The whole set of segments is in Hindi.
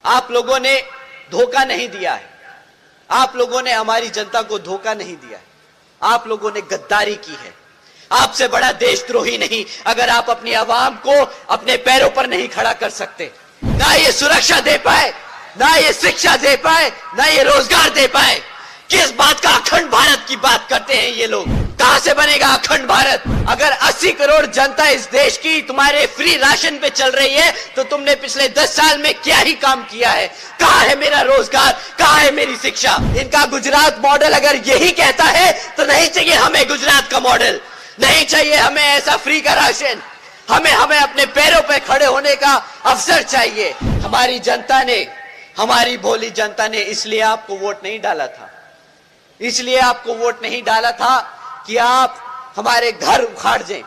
आप लोगों ने धोखा नहीं दिया है। आप लोगों ने हमारी जनता को धोखा नहीं दिया है। आप लोगों ने गद्दारी की है। आपसे बड़ा देशद्रोही नहीं अगर आप अपनी आवाम को अपने पैरों पर नहीं खड़ा कर सकते। ना ये सुरक्षा दे पाए, ना ये शिक्षा दे पाए, ना ये रोजगार दे पाए। किस बात का अखंड भारत की बात करते हैं ये लोग? कहां से बनेगा अखंड भारत? अगर 80 करोड़ जनता इस देश की तुम्हारे फ्री राशन पे चल रही है तो तुमने पिछले 10 साल में क्या ही काम किया है? कहां है मेरा रोजगार? कहां है मेरी शिक्षा? इनका गुजरात मॉडल अगर यही कहता है तो नहीं चाहिए हमें गुजरात का मॉडल, नहीं चाहिए हमें ऐसा फ्री का राशन। हमें अपने पैरों पे खड़े होने का अवसर चाहिए। हमारी जनता ने, हमारी भोली जनता ने इसलिए आपको वोट नहीं डाला था, इसलिए आपको वोट नहीं डाला था कि आप हमारे घर उखाड़ दें,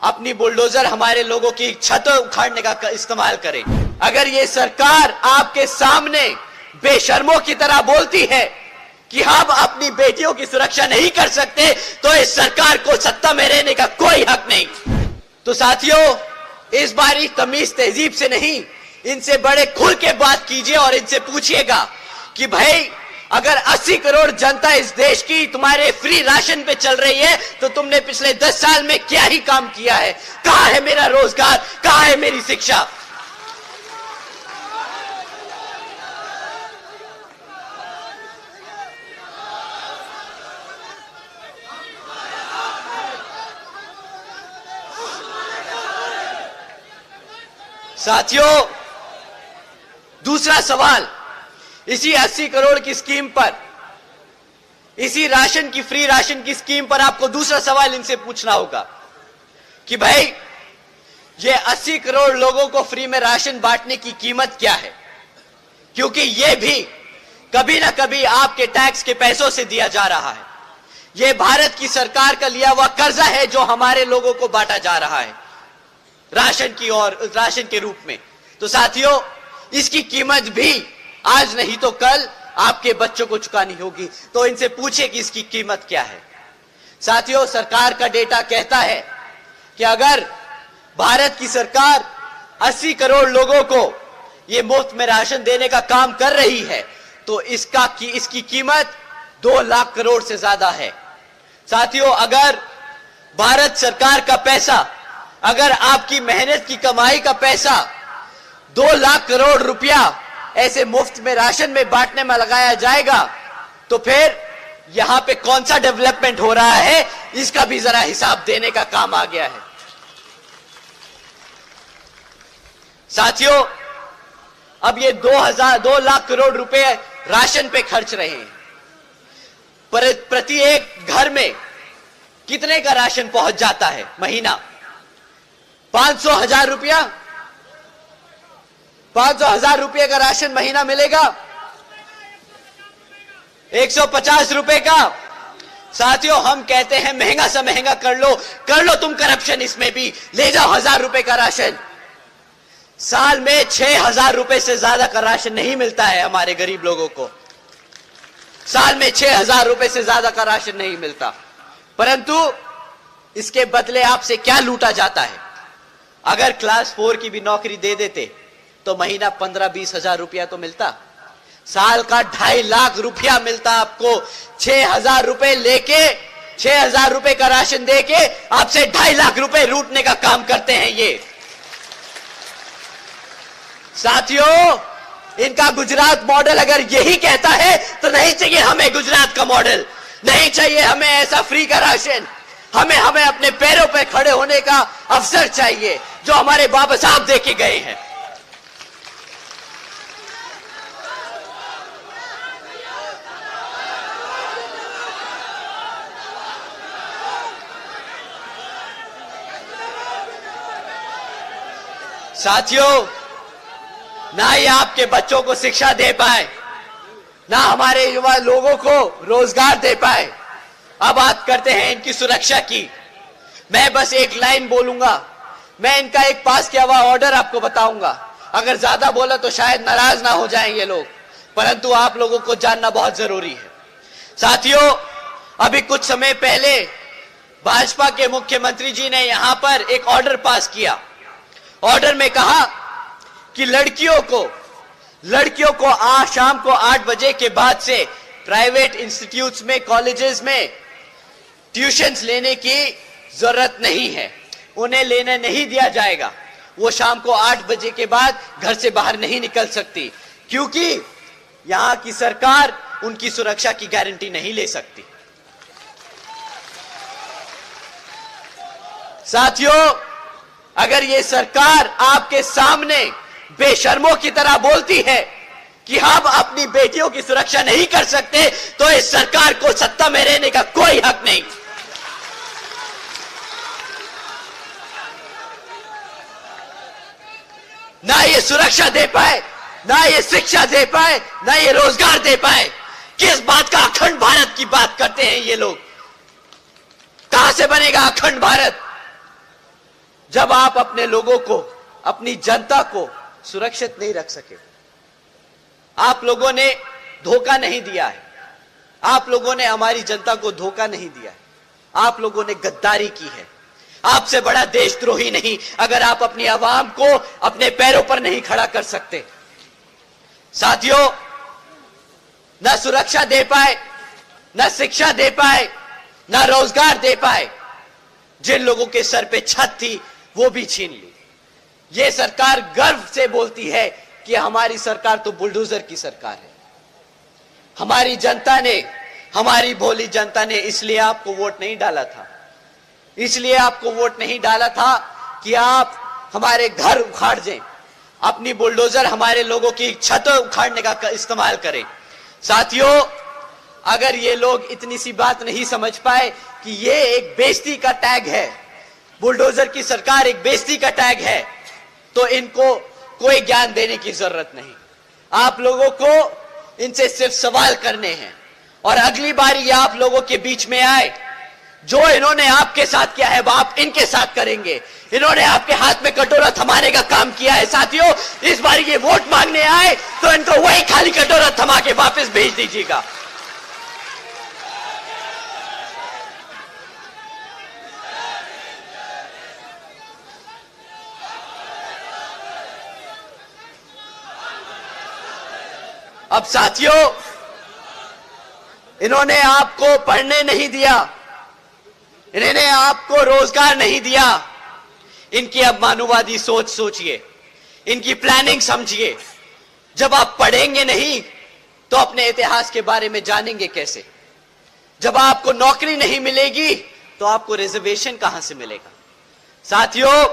अपनी बुलडोजर हमारे लोगों की छतें उखाड़ने का इस्तेमाल करें। अगर ये सरकार आपके सामने बेशर्मों की तरह बोलती है कि हम अपनी बेटियों की सुरक्षा नहीं कर सकते तो इस सरकार को सत्ता में रहने का कोई हक नहीं। तो साथियों, इस बार तमीज तहजीब से नहीं, इनसे बड़े खुल के बात कीजिए और इनसे पूछिएगा कि भाई अगर 80 करोड़ जनता इस देश की तुम्हारे फ्री राशन पे चल रही है तो तुमने पिछले 10 साल में क्या ही काम किया है? कहां है मेरा रोजगार? कहां है मेरी शिक्षा? साथियों, दूसरा सवाल, इसी 80 करोड़ की स्कीम पर, इसी राशन की, फ्री राशन की स्कीम पर आपको दूसरा सवाल इनसे पूछना होगा कि भाई ये 80 करोड़ लोगों को फ्री में राशन बांटने की कीमत क्या है? क्योंकि ये भी कभी ना कभी आपके टैक्स के पैसों से दिया जा रहा है। ये भारत की सरकार का लिया हुआ कर्जा है जो हमारे लोगों को बांटा जा रहा है राशन की और राशन के रूप में। तो साथियों, इसकी कीमत भी आज नहीं तो कल आपके बच्चों को चुकानी होगी। तो इनसे पूछे कि इसकी कीमत क्या है। साथियों, सरकार का डेटा कहता है कि अगर भारत की सरकार 80 करोड़ लोगों को ये मुफ्त में राशन देने का काम कर रही है तो इसकी कीमत 2 लाख करोड़ से ज्यादा है। साथियों, अगर भारत सरकार का पैसा, अगर आपकी मेहनत की कमाई का पैसा 2 लाख करोड़ रुपया ऐसे मुफ्त में राशन में बांटने में लगाया जाएगा तो फिर यहां पे कौन सा डेवलपमेंट हो रहा है, इसका भी जरा हिसाब देने का काम आ गया है। साथियों, अब ये 2 लाख करोड़ रुपए राशन पे खर्च रहे हैं। प्रति एक घर में कितने का राशन पहुंच जाता है महीना? 500,000 रुपया, 500,000 रुपये का राशन महीना मिलेगा, 150 रुपए का। साथियों, हम कहते हैं महंगा से महंगा कर लो तुम करप्शन, इसमें भी ले जाओ 1000 रुपए का राशन। साल में 6,000 रुपए से ज्यादा का राशन नहीं मिलता है हमारे गरीब लोगों को। साल में 6,000 रुपए से ज्यादा का राशन नहीं मिलता, परंतु इसके बदले आपसे क्या लूटा जाता है? अगर क्लास 4 की भी नौकरी दे देते तो महीना 15-20 हजार रुपया तो मिलता। साल का 2.5 लाख रुपया मिलता आपको। 6,000 रुपए लेके, 6,000 रुपए का राशन देके आपसे 2.5 लाख रुपए लूटने का काम करते हैं ये। साथियों, इनका गुजरात मॉडल अगर यही कहता है तो नहीं चाहिए हमें गुजरात का मॉडल, नहीं चाहिए हमें ऐसा फ्री का राशन। हमें अपने पैरों पे खड़े होने का अवसर चाहिए जो हमारे बाबा साहब दे के गए हैं। साथियों, ना ही आपके बच्चों को शिक्षा दे पाए, ना हमारे युवा लोगों को रोजगार दे पाए। अब बात करते हैं इनकी सुरक्षा की। मैं बस एक लाइन बोलूंगा, मैं इनका एक पास किया हुआ ऑर्डर आपको बताऊंगा। अगर ज्यादा बोला तो शायद नाराज ना हो जाएंगे लोग, परंतु आप लोगों को जानना बहुत जरूरी है। साथियों, अभी कुछ समय पहले भाजपा के मुख्यमंत्री जी ने यहां पर एक ऑर्डर पास किया। ऑर्डर में कहा कि लड़कियों को लड़कियों को आज शाम को 8 बजे के बाद से प्राइवेट इंस्टीट्यूट्स में, कॉलेजेस में ट्यूशंस लेने की जरूरत नहीं है, उन्हें लेने नहीं दिया जाएगा। वो शाम को 8 बजे के बाद घर से बाहर नहीं निकल सकती, क्योंकि यहां की सरकार उनकी सुरक्षा की गारंटी नहीं ले सकती। साथियों, अगर ये सरकार आपके सामने बेशर्मों की तरह बोलती है कि हम अपनी बेटियों की सुरक्षा नहीं कर सकते, तो इस सरकार को सत्ता में रहने का कोई हक नहीं। ना ये सुरक्षा दे पाए, ना ये शिक्षा दे पाए, ना ये रोजगार दे पाए। किस बात का अखंड भारत की बात करते हैं ये लोग? कहां से बनेगा अखंड भारत जब आप अपने लोगों को, अपनी जनता को सुरक्षित नहीं रख सके? आप लोगों ने धोखा नहीं दिया है, आप लोगों ने हमारी जनता को धोखा नहीं दिया है, आप लोगों ने गद्दारी की है। आपसे बड़ा देशद्रोही नहीं अगर आप अपनी आवाम को अपने पैरों पर नहीं खड़ा कर सकते। साथियों, ना सुरक्षा दे पाए, ना शिक्षा दे पाए, ना रोजगार दे पाए। जिन लोगों के सर पे छत थी वो भी छीन ली। ये सरकार गर्व से बोलती है कि हमारी सरकार तो बुलडोजर की सरकार है। हमारी जनता ने, हमारी भोली जनता ने इसलिए आपको वोट नहीं डाला था, इसलिए आपको वोट नहीं डाला था कि आप हमारे घर उखाड़ दें, अपनी बुलडोजर हमारे लोगों की छत उखाड़ने का इस्तेमाल करें। साथियों, अगर ये लोग इतनी सी बात नहीं समझ पाए कि ये एक बेइज्जती का टैग है, बुलडोजर की सरकार एक बेइज्जती का टैग है, तो इनको कोई ज्ञान देने की जरूरत नहीं। आप लोगों को इनसे सिर्फ सवाल करने हैं, और अगली बार ये आप लोगों के बीच में आए, जो इन्होंने आपके साथ किया है वो आप इनके साथ करेंगे। इन्होंने आपके हाथ में कटोरा थमाने का काम किया है। साथियों, इस बार ये वोट मांगने आए तो इनको वही खाली कटोरा थमा के वापस भेज दीजिएगा। अब साथियों, इन्होंने आपको पढ़ने नहीं दिया, इन्होंने आपको रोजगार नहीं दिया। इनकी अब मानववादी सोच सोचिए, इनकी प्लानिंग समझिए। जब आप पढ़ेंगे नहीं तो अपने इतिहास के बारे में जानेंगे कैसे? जब आपको नौकरी नहीं मिलेगी तो आपको रिजर्वेशन कहां से मिलेगा? साथियों,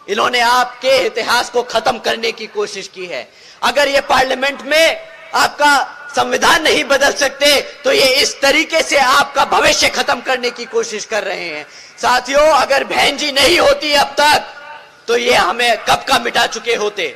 इन्होंने आपके इतिहास को खत्म करने की कोशिश की है। अगर ये पार्लियामेंट में आपका संविधान नहीं बदल सकते तो ये इस तरीके से आपका भविष्य खत्म करने की कोशिश कर रहे हैं। साथियों, अगर बहन जी नहीं होती अब तक तो ये हमें कब का मिटा चुके होते।